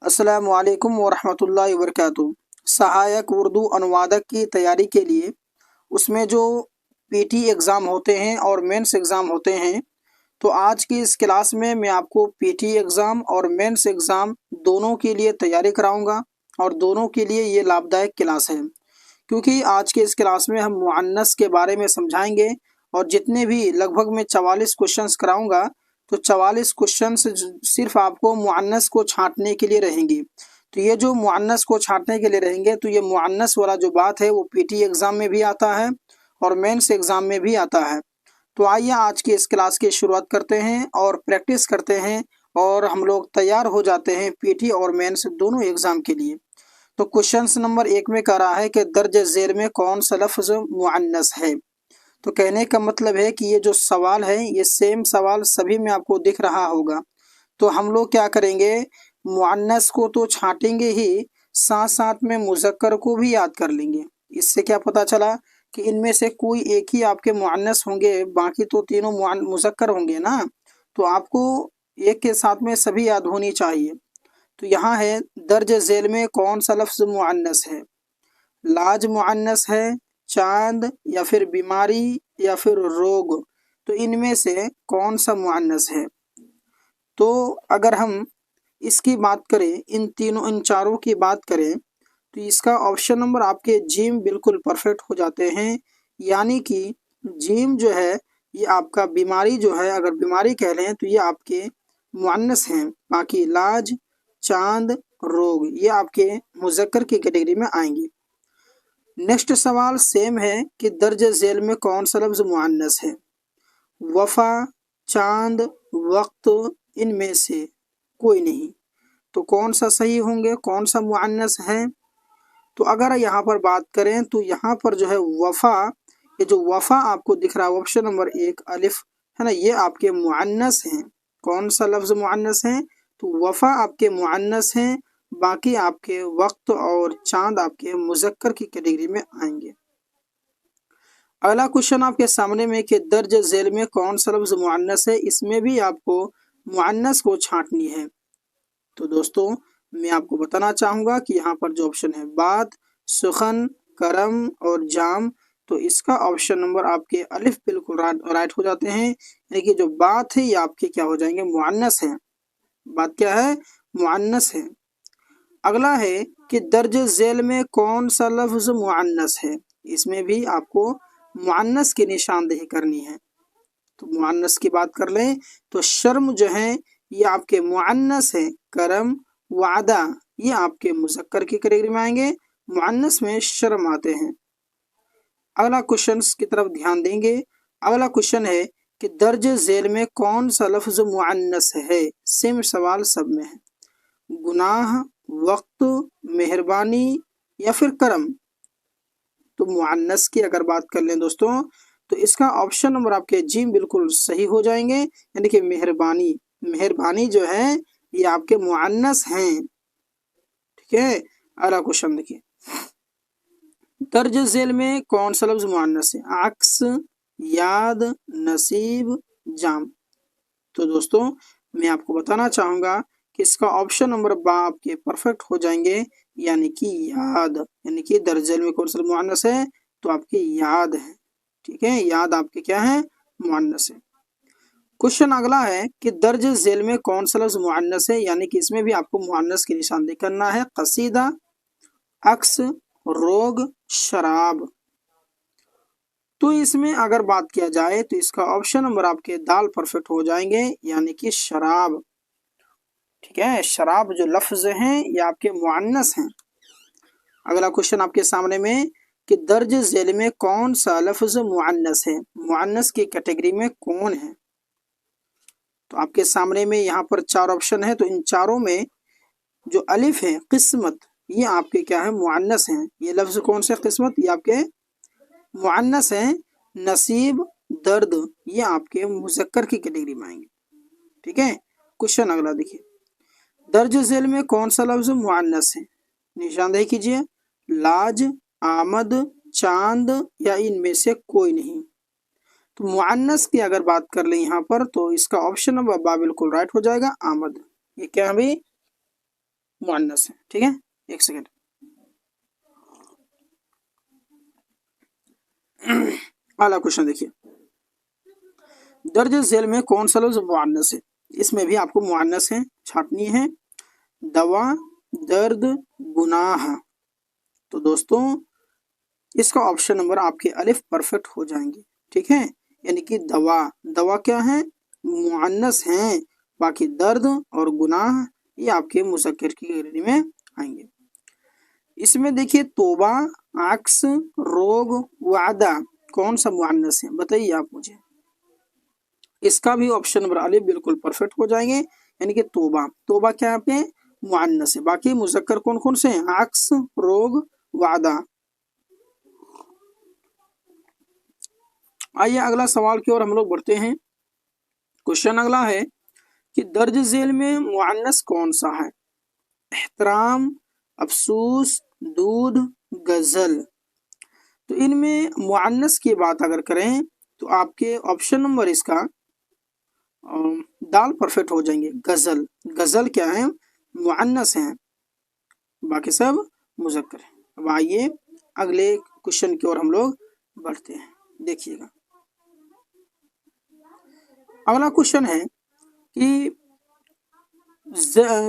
अस्सलामु अलैकुम वरहमतुल्लाहि वबरकातुहू। सहायक उर्दू अनुवादक की तैयारी के लिए उसमें जो पीटी एग्ज़ाम होते हैं और मेंस एग्ज़ाम होते हैं, तो आज की इस क्लास में मैं आपको पीटी एग्ज़ाम और मेंस एग्ज़ाम दोनों के लिए तैयारी कराऊंगा और दोनों के लिए ये लाभदायक क्लास है, क्योंकि आज के इस क्लास में हम मुअन्नस के बारे में समझाएंगे और जितने भी लगभग मैं 44 क्वेश्चंस कराऊंगा, तो 44 क्वेश्चंस सिर्फ आपको मुअन्नस को छांटने के लिए रहेंगे। तो ये जो मुअन्नस को छांटने के लिए रहेंगे, तो ये मुअन्नस वाला जो बात है वो पीटी एग्ज़ाम में भी आता है और मेंस एग्ज़ाम में भी आता है। तो आइए आज की इस क्लास की शुरुआत करते हैं और प्रैक्टिस करते हैं और हम लोग तैयार हो जाते हैं पीटी और मेंस दोनों एग्ज़ाम के लिए। तो क्वेश्चन नंबर 1 में कह रहा है कि दर्ज झेल में कौन सा लफ्ज़ मुअन्नस है। तो कहने का मतलब है कि ये जो सवाल है ये सेम सवाल सभी में आपको दिख रहा होगा। तो हम लोग क्या करेंगे, मुअन्नस को तो छांटेंगे ही, साथ साथ में मुज़क्कर को भी याद कर लेंगे। इससे क्या पता चला कि इनमें से कोई एक ही आपके मुअन्नस होंगे, बाकी तो तीनों मुज़क्कर होंगे ना। तो आपको एक के साथ में सभी याद होनी चाहिए। तो यहाँ है दर्ज झेल में कौन सा लफ्ज़ मुअन्नस है। लाज मुअन्नस है, चांद या फिर बीमारी या फिर रोग, तो इनमें से कौन सा मुअन्नस है। तो अगर हम इसकी बात करें, इन चारों की बात करें, तो इसका ऑप्शन नंबर आपके जीम बिल्कुल परफेक्ट हो जाते हैं। यानी कि जीम जो है ये आपका बीमारी जो है, अगर बीमारी कह लें तो ये आपके मुअन्नस हैं। बाकी लाज, चांद, रोग ये आपके मुज़क्कर की कैटेगरी में आएंगे। नेक्स्ट सवाल सेम है कि दर्ज झेल में कौन सा लफ्ज़ मुअन्नस है। वफा, चांद, वक्त, इनमें से कोई नहीं। तो कौन सा सही होंगे, कौन सा मुअन्नस है। तो अगर यहाँ पर बात करें तो यहाँ पर जो है वफा, ये जो वफा आपको दिख रहा है ऑप्शन नंबर 1 अलिफ है ना, ये आपके मुअन्नस हैं। कौन सा लफ्ज़ मुअन्नस है, तो वफा आपके मुअन्नस हैं। बाकी आपके वक्त और चांद आपके मुज़क्कर की कैटेगरी में आएंगे। अगला क्वेश्चन आपके सामने में कि दर्ज झेल में कौन सा लफ्ज़ मुअन्नस है। इसमें भी आपको मुअन्नस को छांटनी है। तो दोस्तों मैं आपको बताना चाहूँगा कि यहाँ पर जो ऑप्शन है बात, सुखन, करम और जाम, तो इसका ऑप्शन नंबर आपके अलिफ बिल्कुल राइट हो जाते हैं। यानी कि जो बात है ये आपके क्या हो जाएंगे, मुअन्नस है। बात क्या है, मुअन्नस है। अगला है कि दर्ज झेल में कौन सा लफ्ज़ मुअन्नस है। इसमें भी आपको मुअन्नस की निशानदेही करनी है। तो मुअन्नस की बात कर लें तो शर्म जो है ये आपके मुअन्नस है। करम, वादा ये आपके मुज़क्कर की कैटेगरी में आएंगे। मुअन्नस में शर्म आते हैं। अगला क्वेश्चन की तरफ ध्यान देंगे। अगला क्वेश्चन है कि दर्ज झेल में कौन सा लफ्ज़ मुअन्नस है। सेम सवाल सब में है। गुनाह, वक्त, मेहरबानी या फिर करम। तो मुअन्नस की अगर बात कर लें दोस्तों, तो इसका ऑप्शन नंबर आपके जी बिल्कुल सही हो जाएंगे। यानी कि मेहरबानी, मेहरबानी जो है ये आपके मुअन्नस हैं। ठीक है। अगला क्वेश्चन देखिए, दर्ज झेल में कौन सा लफ्ज़ मुअन्नस है। अक्स, याद, नसीब, जाम। तो दोस्तों मैं आपको बताना चाहूँगा कि इसका ऑप्शन नंबर बा आपके परफेक्ट हो जाएंगे, यानी कि याद। यानी कि दर्ज झेल में कौन सा मुअन्नस है, तो आपकी याद है। ठीक है, याद आपके क्या है, मुअन्नस है। क्वेश्चन अगला है कि दर्ज झेल में कौन सा लफ्ज़ मुअन्नस है। यानी कि इसमें भी आपको मुअन्नस की निशानदेही करना है। कसीदा, अक्स, रोग, शराब। तो इसमें अगर बात किया जाए तो इसका ऑप्शन नंबर आपके दाल परफेक्ट हो जाएंगे, यानी कि शराब। ठीक है, शराब जो लफ्ज़ हैं ये आपके मुअन्नस हैं। अगला क्वेश्चन आपके सामने में कि दर्ज झेल में कौन सा लफ्ज़ मुअन्नस है। मुअन्नस की कैटेगरी में कौन है। तो आपके सामने में यहाँ पर 4 ऑप्शन है। तो इन चारों में जो अलिफ है, किस्मत, ये आपके क्या है, मुअन्नस हैं। ये लफ्ज़ कौन से, किस्मत, ये आपके मुअन्नस हैं। नसीब, दर्द ये आपके मुज़क्कर की कैटेगरी में आएंगे। ठीक है। क्वेश्चन अगला देखिए, दर्ज झेल में कौन सा लफ्ज़ मुअन्नस है। निशानदेही कीजिए। लाज, आमद, चांद या इनमें से कोई नहीं। तो मुअन्नस की अगर बात कर लें यहाँ पर, तो इसका ऑप्शन नंबर बा बिल्कुल राइट हो जाएगा, आमद। ये क्या है भाई, मुअन्नस हैं। ठीक है, एक सेकेंड। अगला क्वेश्चन देखिए, दर्ज झेल में कौन सा लफ्ज मुअन्नस है? इसमें भी आपको मुअन्नस है छांटनी है। दवा, दर्द, गुनाह। तो दोस्तों इसका ऑप्शन नंबर आपके अलिफ परफेक्ट हो जाएंगे। ठीक है, यानी कि दवा, दवा क्या है? मुअन्नस हैं। बाकी दर्द और गुनाह ये आपके मुज़क्कर की कैटेगरी में आएंगे। इसमें देखिए तौबा, अक्स, रोग, वादा कौन सा मुअन्नस है? बताइए आप मुझे। इसका भी ऑप्शन नंबर अलिफ बिल्कुल परफेक्ट हो जाएंगे, यानी कि तौबा, तौबा क्या है पे मुअन्नस है। बाकी मुज़क्कर कौन कौन से हैं? अक्स, रोग, वादा। आइए अगला सवाल की ओर हम लोग बढ़ते हैं। क्वेश्चन अगला है कि दर्ज झेल में मुअन्नस कौन सा है? एहतराम, अफसूस, दूध, गजल। तो इनमें मुअन्नस की बात अगर करें तो आपके ऑप्शन नंबर इसका दाल परफेक्ट हो जाएंगे। गजल, गजल क्या है? मुअन्नस है, बाकी सब मुज़क्कर है। अब आइए अगले क्वेश्चन की ओर हम लोग बढ़ते हैं, देखिएगा। अगला क्वेश्चन है कि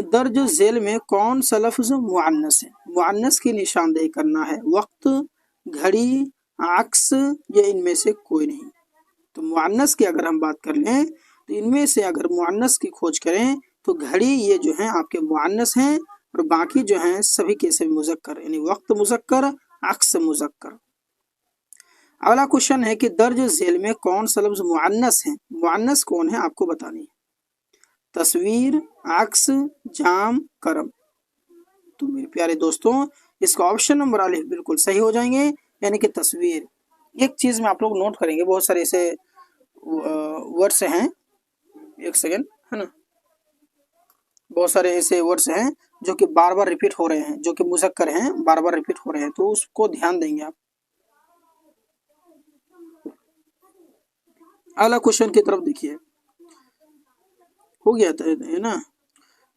दर्ज झेल में कौन सा लफ्ज मुअन्नस है? मुअन्नस की निशानदेही करना है। वक्त, घड़ी, अक्स या इनमें से कोई नहीं। तो मुअन्नस की अगर हम बात कर लें तो इनमें से अगर मुअन्नस की खोज करें तो घड़ी ये जो है आपके मुअन्नस हैं, और बाकी जो हैं सभी के सभी मुज़क्कर, यानी वक्त मुज़क्कर, अक्स मुज़क्कर। अगला क्वेश्चन है कि दर्ज झेल में कौन सा लफ्ज मुअन्नस है? मुअन्नस कौन है आपको बतानी है। तस्वीर, अक्स, जाम, करम। तो मेरे प्यारे दोस्तों इसका ऑप्शन नंबर अलिफ बिल्कुल सही हो जाएंगे, यानी कि तस्वीर। एक चीज में आप लोग नोट करेंगे, बहुत सारे ऐसे वर्ड्स हैं, एक सेकेंड, है ना, बहुत सारे ऐसे वर्ड्स हैं जो कि बार बार रिपीट हो रहे हैं, जो कि मुज़क्कर हैं, बार बार रिपीट हो रहे हैं, तो उसको ध्यान देंगे आप। अगला क्वेश्चन की तरफ देखिए, हो गया है ना।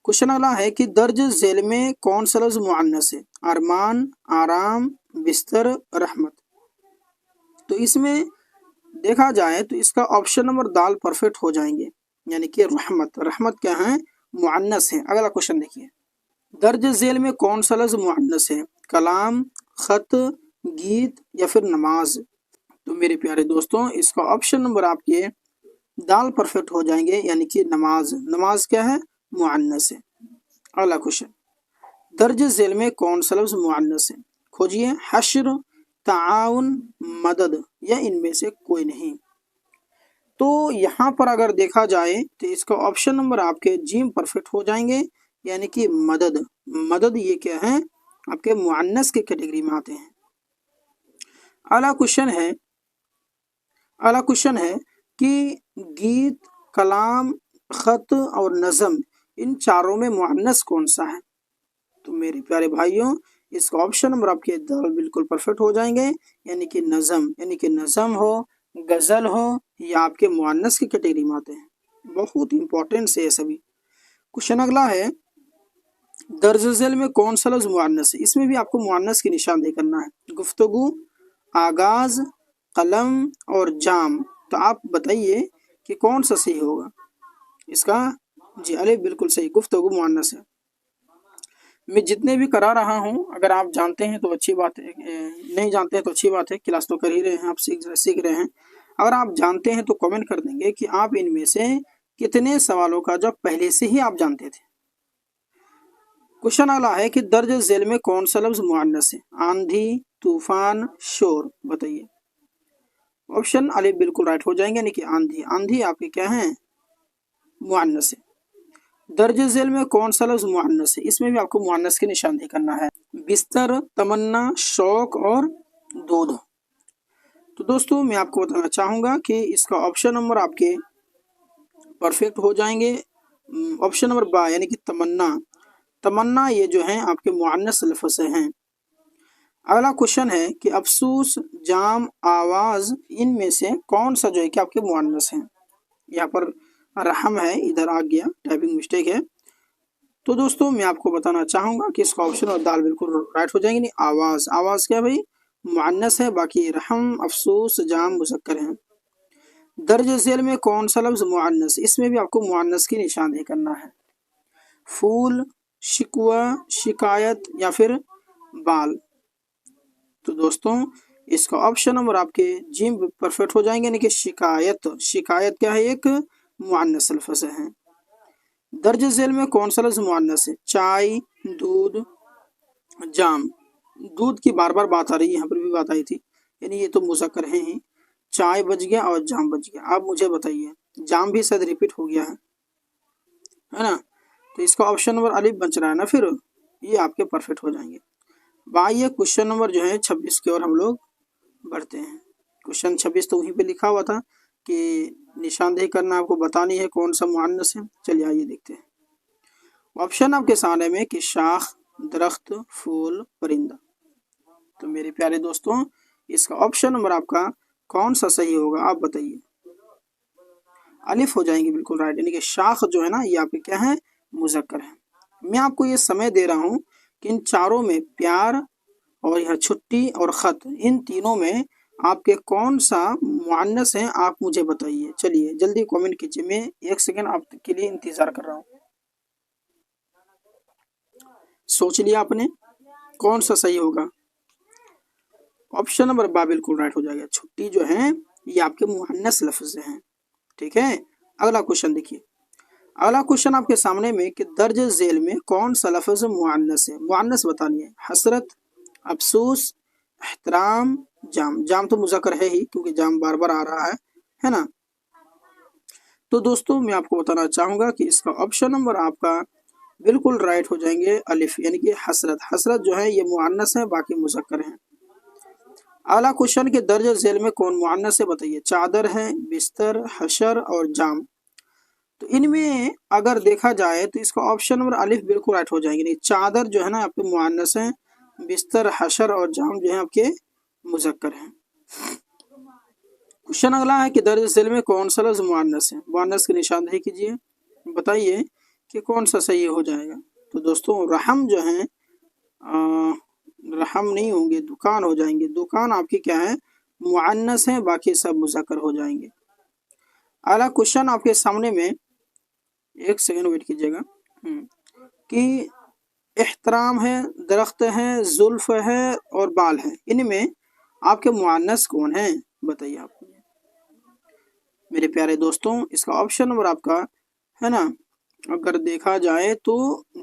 क्वेश्चन अगला है कि दर्ज झेल में कौन सा लफ्ज मुअन्नस है? अरमान, आराम, बिस्तर, रहमत। तो इसमें देखा जाए तो इसका ऑप्शन नंबर दाल परफेक्ट हो जाएंगे, यानी कि रहमत। रहमत क्या है? मुअन्नस है। अगला क्वेश्चन देखिए, दर्ज झेल में कौन सा लफ्ज मुअन्नस है? कलाम, खत, गीत या फिर नमाज। तो मेरे प्यारे दोस्तों इसका ऑप्शन नंबर आपके दाल परफेक्ट हो जाएंगे, यानी कि नमाज। नमाज क्या है? मुअन्नस है। अगला क्वेश्चन, दर्ज झेल में कौन सा लफ्ज मुअन्नस है? खोजिए। हश्र, ताउन, मदद या इनमें से कोई नहीं। तो यहाँ पर अगर देखा जाए तो इसका ऑप्शन नंबर आपके जीम परफेक्ट हो जाएंगे, यानी कि मदद। मदद ये क्या है? आपके मुअन्नस की कैटेगरी में आते हैं। अगला क्वेश्चन है कि गीत, कलाम, खत और नज़म, इन चारों में मुअन्नस कौन सा है? तो मेरे प्यारे भाइयों इसका ऑप्शन नंबर आपके दाल बिल्कुल परफेक्ट हो जाएंगे, यानी कि नज़म। यानी कि नज़म हो, गज़ल हो, या आपके मुअन्नस की कैटेगरी में आते हैं। बहुत इंपॉर्टेंट से ये सभी। क्वेश्चन अगला है, दर्ज झेल में कौन सा लफ्ज मुअन्नस है? इसमें भी आपको मुअन्नस की निशानदेही करना है। गुफ्तगू, आगाज, कलम और जाम। तो आप बताइए कि कौन सा सही होगा इसका। जी अलिफ बिल्कुल सही, गुफ्तगू मुअन्नस है। मैं जितने भी करा रहा हूँ, अगर आप जानते हैं तो अच्छी बात है, नहीं जानते हैं तो अच्छी बात है, क्लास तो कर ही रहे हैं, आप सीख रहे हैं। अगर आप जानते हैं तो कमेंट कर देंगे कि आप इनमें से कितने सवालों का जवाब पहले से ही आप जानते थे। क्वेश्चन अगला है कि दर्ज झेल में कौन सा लफ्ज मुअन्नस है? आंधी, तूफान, शोर। बताइए। ऑप्शन अलिफ बिल्कुल राइट हो जाएंगे, यानी कि आंधी। आंधी आपके क्या है? मुअन्नस है। दर्ज झेल में कौन सा लफ्ज मुअन्नस है? इसमें भी आपको मुअन्नस की निशानदेही करना है। बिस्तर, तमन्ना, शौक और दूध। तो दोस्तों मैं आपको बताना चाहूंगा कि इसका ऑप्शन नंबर आपके परफेक्ट हो जाएंगे। ऑप्शन नंबर बा, यानी कि तमन्ना। तमन्ना ये जो है आपके मुअन्नस लफ्ज हैं। अगला क्वेश्चन है कि अफसूस, जाम, आवाज, इनमें से कौन सा जो है कि आपके मुअन्नस हैं? यहाँ पर रहम है, इधर आ गया, टाइपिंग मिस्टेक है। تو دوستوں میں آپ کو بتانا چاہوں گا کہ اس کا آپشن اور دال بالکل رائٹ ہو جائیں گے. نہیں آواز، آواز کیا بھائی مؤنث ہے، باقی رحم، افسوس، جام مذکر ہیں. درج ذیل میں کون سا لفظ مؤنث؟ اس میں بھی آپ کو مؤنث کی نشاندہی کرنا ہے. پھول، شکوہ، شکایت یا پھر بال. تو دوستوں اس کا آپشن نمبر آپ کے جیم پرفیکٹ ہو جائیں گے، یعنی کہ شکایت. شکایت کیا ہے؟ ایک مؤنث لفظ ہے. درج ذیل میں کون سا لفظ مؤنث ہے؟ چائے، دودھ، جام. دودھ کی بار بار بات آ رہی ہے، یہاں پر بھی بات آئی تھی، یعنی یہ تو مذکر ہیں ہی. چائے بچ گیا اور جام بچ گیا. آپ مجھے بتائیے، جام بھی شاید ریپیٹ ہو گیا ہے نا؟ تو اس کا آپشن نمبر الف بچ رہا ہے نا، پھر یہ آپ کے پرفیکٹ ہو جائیں گے. بھائی کوشچن نمبر جو ہے 26 کی اور ہم لوگ بڑھتے ہیں. کوشچن 26 تو وہیں پہ لکھا ہوا تھا کہ نشاندہی کرنا، آپ کو بتانی ہے کون سا مؤنث ہے. چلیے آئیے دیکھتے ہیں. آپشن آپ کے سامنے میں کہ شاخ، درخت، پھول، پرندہ. تو میرے پیارے دوستوں اس کا آپشن نمبر آپ کا کون سا صحیح ہوگا؟ آپ بتائیے. الف ہو جائیں گے بالکل رائٹ، یعنی کہ شاخ جو ہے نا یہ آپ کے کیا ہے؟ مذکر ہے. میں آپ کو یہ سمے دے رہا ہوں کہ ان چاروں میں پیار اور یہ چھٹی اور خط، ان تینوں میں آپ کے کون سا مؤنث ہیں؟ آپ مجھے بتائیے. چلیے جلدی کامنٹ کیجیے، میں 1 سیکنڈ آپ کے لیے انتظار کر رہا ہوں. سوچ لیا آپ نے کون سا صحیح ہوگا؟ آپشن نمبر با بالکل رائٹ ہو جائے گا. چھٹی جو ہے یہ آپ کے مؤنث لفظ ہیں. ٹھیک ہے، اگلا کوشچن دیکھیے. اگلا کوشچن آپ کے سامنے میں کہ درج ذیل میں کون سا لفظ مؤنث ہے؟ مؤنث بتانی ہے. حسرت، افسوس، احترام، جام. جام تو مذکر ہے ہی کیونکہ جام بار بار آ رہا ہے نا. تو دوستوں میں آپ کو بتانا چاہوں گا کہ اس کا آپشن نمبر آپ کا بالکل رائٹ ہو جائیں گے الف، یعنی کہ حسرت. حسرت جو ہے یہ مؤنث ہے، باقی مذکر ہیں. اعلیٰ کوشچن کے درج ذیل میں کون مؤنث ہے بتائیے. چادر ہے، بستر، حشر اور جام. تو ان میں اگر دیکھا جائے تو اس کا آپشن نمبر الف بالکل رائٹ ہو جائیں گے. چادر جو ہے نا آپ کے مؤنث ہیں، بستر، حشر اور جام جو ہے آپ کے مذکر ہیں. کوشچن اگلا ہے کہ درج ذیل میں کون سا لفظ مؤنث ہے؟ مؤنث کی نشاندہی کیجیے، بتائیے کہ کون سا صحیح ہو جائے گا. تو دوستوں رحم جو ہیں رحم نہیں ہوں گے، دکان ہو جائیں گے. دکان آپ کی کیا ہے؟ مؤنث ہیں، باقی سب مذکر ہو جائیں گے. اعلیٰ کوشچن آپ کے سامنے میں 1 سیکنڈ ویٹ کیجیے گا کہ احترام ہے، درخت ہے، زلف ہے اور بال ہے. ان میں آپ کے مؤنث کون ہیں بتائیے آپ. میرے پیارے دوستوں اس کا آپشن نمبر آپ کا ہے نا، اگر دیکھا جائے تو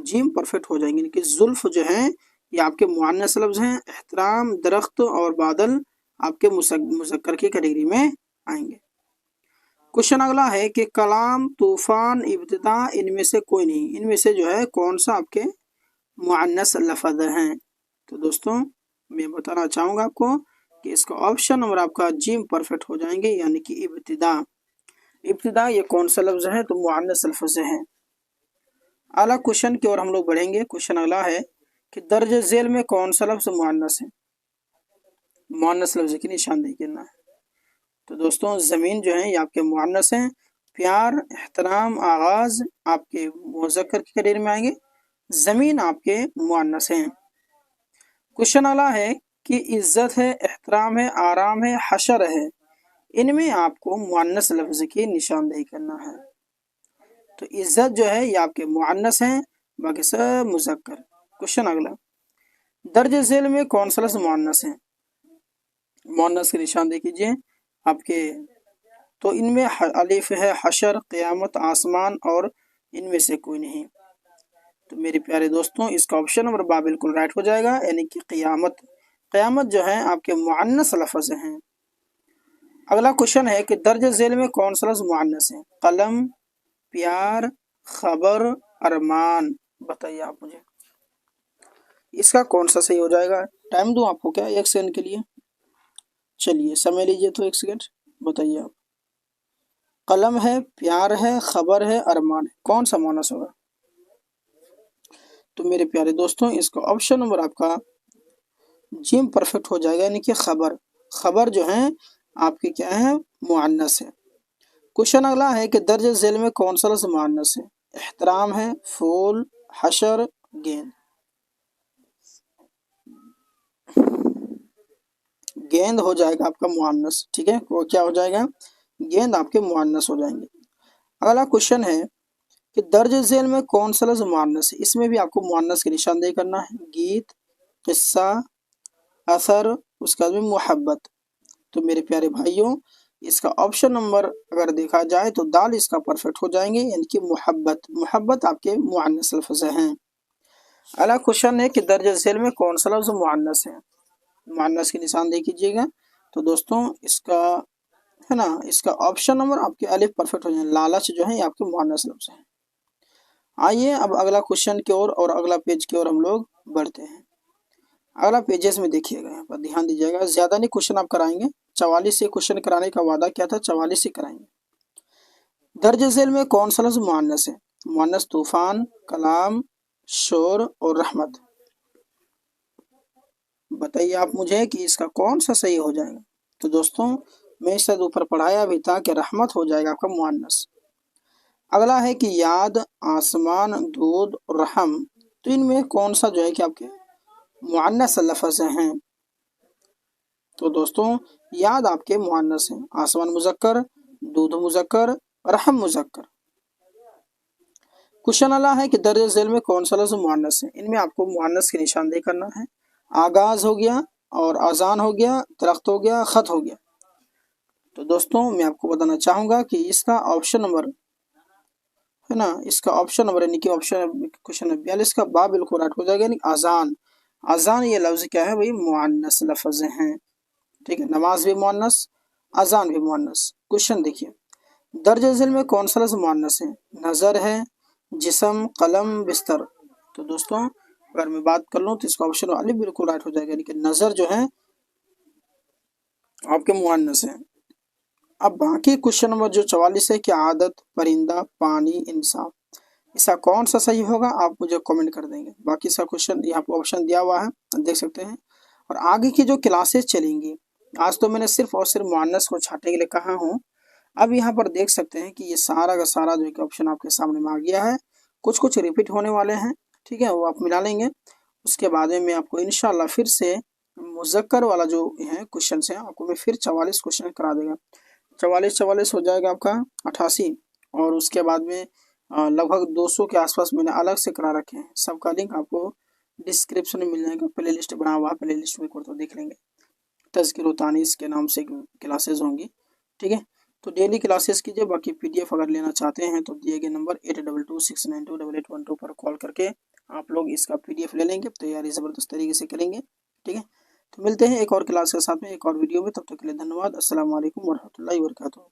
جیم پرفیکٹ ہو جائیں گے کہ زلف جو ہیں یہ آپ کے مؤنث لفظ ہیں. احترام، درخت اور بادل آپ کے مذکر کی کیٹیگری میں آئیں گے. کوشچن اگلا ہے کہ کلام، طوفان، ابتدا ان میں سے کوئی نہیں. ان میں سے جو ہے کون سا آپ کے مؤنث لفظ ہیں؟ تو دوستوں میں بتانا چاہوں گا آپ کو کہ اس کا آپشن نمبر آپ کا جیم پرفیکٹ ہو جائیں گے، یعنی کہ ابتدا. ابتدا یہ کون سا لفظ ہے؟ تو مؤنث لفظ ہیں. اعلیٰ کوشچن کی اور ہم لوگ بڑھیں گے. کوشچن اگلا ہے کہ درج ذیل میں کون سا لفظ مؤنث ہے؟ مؤنث لفظ کی نشاندہی کرنا ہے. تو دوستوں زمین جو ہے یہ آپ کے مؤنث ہیں. پیار، احترام، آغاز آپ کے مذکر کی کیٹیگری میں آئیں گے. زمین آپ کے مؤنث ہیں. کوشچن اگلا ہے کہ عزت ہے، احترام ہے، آرام ہے، حشر ہے. ان میں آپ کو مؤنث لفظ کی نشاندہی کرنا ہے. تو عزت جو ہے یہ آپ کے مؤنث ہیں، باقی سب مذکر. کوشچن اگلا، درج ذیل میں کون سا لفظ مؤنث ہے؟ مؤنث کی نشاندہی کیجیے آپ کے. تو ان میں الف ہے، حشر، قیامت، آسمان اور ان میں سے کوئی نہیں. تو میرے پیارے دوستوں اس کا آپشن نمبر با بالکل رائٹ ہو جائے گا، یعنی کہ قیامت. قیامت جو ہے آپ کے مؤنث لفظ ہیں. اگلا کوشچن ہے کہ درج ذیل میں کون سا لفظ مؤنث ہے؟ قلم، پیار، خبر، ارمان. بتائیے آپ مجھے اس کا کون سا صحیح ہو جائے گا. ٹائم دوں آپ کو کیا 1 سیکنڈ کے لیے؟ چلیے سمے لیجیے تو 1 سیکنڈ. بتائیے آپ. قلم ہے، پیار ہے، خبر ہے، ارمان ہے. کون سا مؤنث ہوگا؟ تو میرے پیارے دوستوں اس کا آپشن نمبر آپ کا جیم پرفیکٹ ہو جائے گا، یعنی کہ خبر. خبر جو ہیں آپ کے کیا ہے؟ مؤنث ہے. کوشچن اگلا ہے کہ درج ذیل میں کون سا لفظ مؤنث ہے؟ احترام ہے، پھول، हशर गेंद, गेंद हो जाएगा आपका मुअन्नस। ठीक है, वो क्या हो जाएगा, गेंद आपके मुअन्नस हो जाएंगे। अगला क्वेश्चन है कि दर्ज झेल में कौन सा लफ्ज मुअन्नस है। इसमें भी आपको मुअन्नस की निशानदेही करना है। गीत, किस्सा, असर, उसके बाद में मोहब्बत। तो मेरे प्यारे भाइयों, इसका ऑप्शन नंबर अगर देखा जाए तो दाल इसका परफेक्ट हो जाएंगे, यानी कि मोहब्बत। मोहब्बत आपके मुअन्नस लफ्ज हैं। अगला क्वेश्चन है कि दर्ज झेल में कौन सा लफ्ज मुअन्नस है। मुअन्नस की निशानदेही कीजिएगा। तो दोस्तों इसका है ना, इसका ऑप्शन नंबर आपके अलिफ परफेक्ट हो जाए। लालच जो है ये आपके मुअन्नस लफ्ज है। आइए अब अगला क्वेश्चन की ओर और अगला पेज की ओर हम लोग बढ़ते हैं। अगला पेजेस में देखिएगा, यहाँ पर ध्यान दीजिएगा, ज्यादा नहीं क्वेश्चन आप कराएंगे। 44 से क्वेश्चन कराने का वादा किया था, 44 से कराएंगे। दर्ज झेल में कौन सा लफ्ज मुअन्नस है। मुअन्नस तूफान, कलाम, शोर और रहमत। बताइए आप मुझे कि इसका कौन सा सही हो जाएगा। तो दोस्तों मैं इससे ऊपर पढ़ाया भी था कि रहमत हो जाएगा आपका मुअन्नस। अगला है कि याद, आसमान, दूध और रहम। तो इनमें कौन सा जो है कि आपके मुअन्नस लफ्ज हैं। तो दोस्तों याद आपके मुअन्नस हैं। आसमान मुजक्कर, दूध मुजक्कर, रहम मुजक्कर। क्वेश्चन अगला है कि दर्ज झेल में कौन सा लफ्ज मुअन्नस है। इनमें आपको मुअन्नस की निशानदेही करना है। आगाज हो गया, और अजान हो गया, दरख्त हो गया, खत हो गया। तो दोस्तों मैं आपको बताना चाहूंगा कि इसका ऑप्शन नंबर है ना, इसका ऑप्शन नंबर यानी कि ऑप्शन क्वेश्चन 42 का बा बिल्कुल राइट हो जाएगा, यानी अजान। अजान ये लफ्ज क्या है भाई, मुअन्नस लफ्ज हैं। ठीक है, नमाज भी मुअन्नस, अजान भी मुअन्नस। क्वेश्चन देखिए, दर्ज झेल में कौन सा लफ्ज मुअन्नस है। नजर है, जिस्म, कलम, बिस्तर। तो दोस्तों अगर मैं बात कर लूँ तो इसका ऑप्शन वाली बिल्कुल राइट हो जाएगा, यानी कि नजर जो है आपके मुअन्नस है। अब बाकी क्वेश्चन नंबर जो 44 है कि आदत, परिंदा, पानी, इंसाफ, इसका कौन सा सही होगा आप मुझे कमेंट कर देंगे। बाकी इसका क्वेश्चन यहाँ पर ऑप्शन दिया हुआ है, देख सकते हैं। और आगे की जो क्लासेस चलेंगी, आज तो मैंने सिर्फ और सिर्फ मुअन्नस को छांटने के लिए कहा हूँ। अब यहाँ पर देख सकते हैं कि ये सारा का सारा जो ऑप्शन आपके सामने में आ गया है। कुछ कुछ रिपीट होने वाले हैं, ठीक है, वो आप मिला लेंगे। उसके बाद में मैं आपको इंशाल्लाह फिर से मुज़क्कर वाला जो है क्वेश्चन है आपको मैं फिर 44 क्वेश्चन करा देगा। 44 हो जाएगा आपका 88। और उसके बाद में लगभग 200 के आसपास मैंने अलग से करा रखे हैं। सबका लिंक आपको डिस्क्रिप्शन में मिल जाएगा। प्ले लिस्ट बना हुआ है, प्ले लिस्ट में तो देख लेंगे। तज़किर व तानीस के नाम से क्लासेज होंगी, ठीक है। तो डेली क्लासेस कीजिए। बाकी पीडीएफ अगर लेना चाहते हैं तो दिए गए नंबर 8226928812 पर कॉल करके आप लोग इसका पीडीएफ ले लेंगे। तैयारी ज़बरदस्त तरीके से करेंगे, ठीक है। तो मिलते हैं एक और क्लास के साथ में, एक और वीडियो में। तब तक के लिए धन्यवाद। अस्सलाम वालेकुम वरहमतुल्लाहि वबरकातुहू।